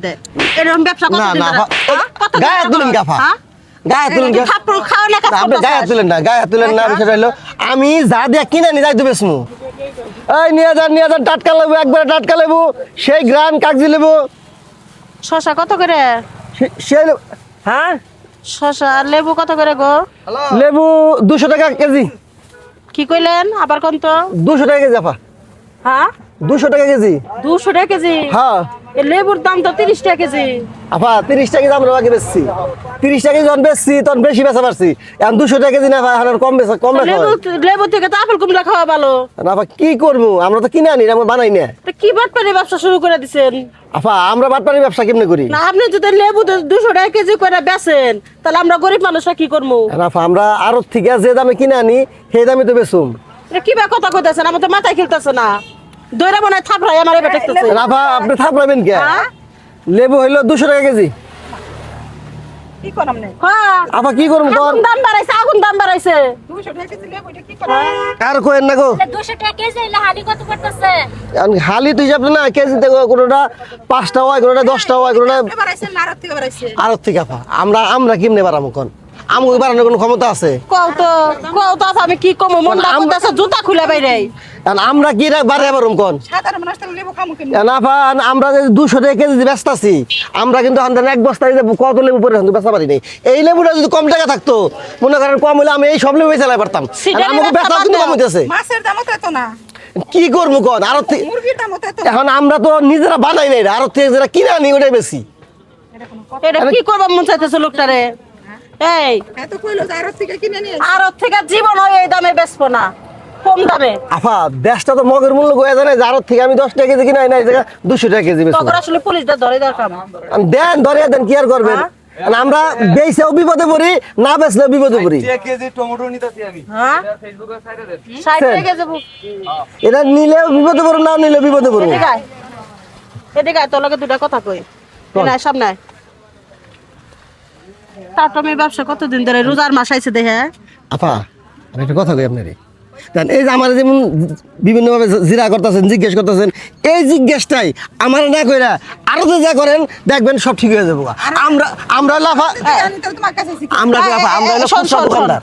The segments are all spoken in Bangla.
দেয় এরকম ব্যবসা কত দিন ধরে গায়ে তুলেন গাফা গায়ে তুলেন থাপ্পড় খাও না কাজ আপনি গায়ে তুলেন না বিষয়টা হলো আমি যা দিয়া কিনে নি যাই তো বেসমু এই নিয়ে যান টাটকা লেবু একবারে টাটকা লেবু সেই গ্রান কাগজি লেবু শসা কত করে সেই হ্যাঁ শসা আর লেবু কত করে গো লেবু 200 টাকা কেজি কি কইলেন আবার কোন তো 200 টাকা কেজি আপা হ্যাঁ 200 টাকা কেজি 200 টাকা কেজি হ্যাঁ এই লেবুর দাম তো 30 টাকা কেজি আপা 30 টাকা কেজি আমরা বাকি বেচছি 30 টাকা যখন বেচছি তখন বেশি বেচা পারছি এখন 200 টাকা কেজি না ভাই এখন কম বেচা লেবু লেবু থেকে তো আপেল কুমড়া খাওয়া ভালো না আপা কি করবো আমরা তো কিনে আনি আমরা বানাই না তো কি বাটপারি ব্যবসা শুরু করে দিছেন আপা আমরা বাটপারি ব্যবসা কেমনে করি না আপনি যদি লেবু 200 টাকা কেজি করে বেচেন তাহলে আমরা গরিব মানুষরা কি করবো আপা আমরা আরো থেকে যে দামে কিনে আনি সেই দামে তো বেচুম এটা কি বা কথা কইতাছেন আমার তো মাথায় খেলতেছে না দইরা মনে থাপড়াই আমার এবার ঠেকতেছে আপা আপনি থাপড়াবেন কে হ্যাঁ? লেবু হইলো 200 টাকা কেজি কি করব না হ্যাঁ আপা কি করব কোন আগুন দাম বাড়াইছে 200 টাকা কেজি লেবু এটা কি করে আর কোয়েন না গো 200 টাকা কেজি হইলে হালি কত করতেছে এখন হালি তো হিসাব না কেজি দেখো কোনোটা 5টা হয় কোনোটা 10টা হয় কোনোটা এবার আইছে না রাত থেকে এবার আইছে আর থেকে আপা আমরা কেমনে বাড়াবো কোন আমাকে বাড়ানোর কোনো ক্ষমতা আছে কও তো আমি কি কম মন দাম জুতা খুলে বাইরে কারণ আমরা কি বাড়ে পারুম কোন সাধারণ মানুষ তাহলে লেবু খামু কেন না আপা আমরা যে 200 টাকা কেজি ব্যস্ত আছি আমরা কিন্তু আমাদের এক বস্তায় যে কত লেবু পরে বেচা পারি নাই এই লেবুটা যদি কম টাকা থাকতো মনে করেন কম হলে আমি এই সব লেবু চালাই পারতাম আর আমাকে বেচা কিন্তু কম হইতেছে মাছের দামও তো এত না কি করবো কোন আরো মুরগির দামও তো এত এখন আমরা তো নিজেরা বানাই নাই আরো থেকে যারা কিনে আনি ওটাই বেশি এটা কি করব মন চাইতেছে লোকটারে এই এত কইলো যে আর থেকে কিনে নিয়ে আর ওর থেকে জীবন হয় এই দামে বেচবো না কম দামে আফা দেশটা তো মগের মূল্য গোয়া জানে যার থেকে আমি 10 টাকা কেজি কিনে আনি না 200 টাকা কেজি বেশি তখন আসলে পুলিশটা ধরে দরকার দেন ধরিয়া দেন কি আর করবেন আর আমরা বেচেও বিপদে পড়ি না বেচলেও বিপদে পড়ি কেজি টমেটো নিতেছি আমি হ্যাঁ ফেসবুকে সাইডে দেন 60 টাকা যাব এটা নিলেও বিপদে পড়ো না নিলেও বিপদে পড়ো এদিকে তোর লগে দুটা কথা কই না সামনে আয়। টাটমি ব্যবসা কতদিন ধরে রোজার মাস আইছে দেখে আপা আমি একটা কথা কই আপনারে দেন এই যে আমার যেমন বিভিন্নভাবে জিরা করতেছেন জিজ্ঞেস করতেছেন এই জিজ্ঞেসটাই আমার না কইরা আরো যা করেন দেখবেন সব ঠিক হয়ে যাবো আমরা লাফা আমি তো তোমার কাছে শিখি আমরা লাফা আমরা হলো শোন খুচরা দোকানদার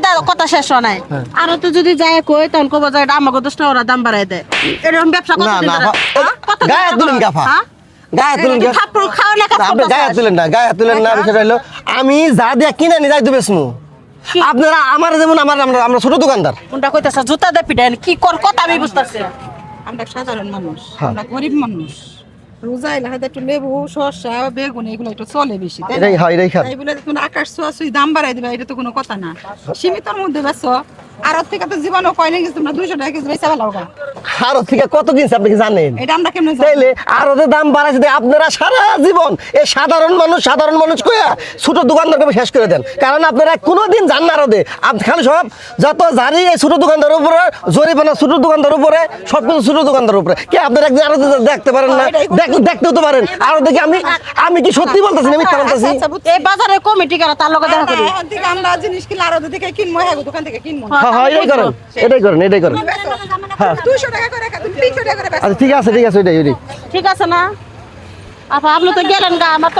দাদা কথা শেষ হয় নাই আর তো যদি যায় কই তখন কব যায় এটা আমাকে 10 টাকা ওরা দাম বাড়াই দেয় এরকম ব্যবসা না কতদিন না ধরে গায়ে তুলেন গাফা গায়ে তুলেন থাপ্পড় খাও না কাজ আপনি গায়ে তুলেন না বিষয়টা হলো আমি যা দিয়া কিনে নি যাই তো বেসমু আপনারা আমার যেমন আমরা ছোট দোকানদার কোনটা কইতাছ জুতা দে পিটান কি কর কথা আমি বুঝতাছি আমরা সাধারণ মানুষ আমরা গরিব মানুষ রোজা এলে হয়তো একটু লেবু শসা বেগুন এগুলো একটু চলে বেশি তাই না? এটাই হয় এটাই খান তাই বলে তুমি আকাশ ছোঁয়াছুঁই দাম বাড়াই দিবে এটা তো কোনো কথা না সীমিতর মধ্যে বেছো আর ওর থেকে তো জীবনও কয়লে গেছে তোমরা 200 টাকা কেজি বেচা ভালো আরো থেকে কত কিনছে আপনি কি জানেন এটা আমরা কেমনে জানি? তাইলে আরো যে দাম বাড়াইছে দিয়ে আপনারা সারা জীবন এই সাধারণ মানুষ কইয়া ছোট দোকানদারকে শেষ করে দেন কারণ আপনারা কোনোদিন জান না রোদে খালি সব যত জারি এই ছোট দোকানদারের উপরে জরিমানা ছোট দোকানদারের উপরে সবকিছু ছোট দোকানদারের উপরে কি আপনারা একদিন আরো দেখতে পারেন না দেখতেও তো পারেন আরো দেখি আমি কি সত্যি বলতেছি না মিথ্যা বলতেছি এই বাজারে কমিটি কারা তার লগে দেখা করি এখন থেকে আমরা জিনিস কিনলে আরো থেকে কিনবো হ্যাঁ দোকান থেকে কিনবো হ্যাঁ এটাই করেন 200 টাকা করে তুমি 300 টাকা করে বেচো। আচ্ছা ঠিক আছে ওইটাই ঠিক আছে না আপা আপনি তো গেলেন গা আমার তো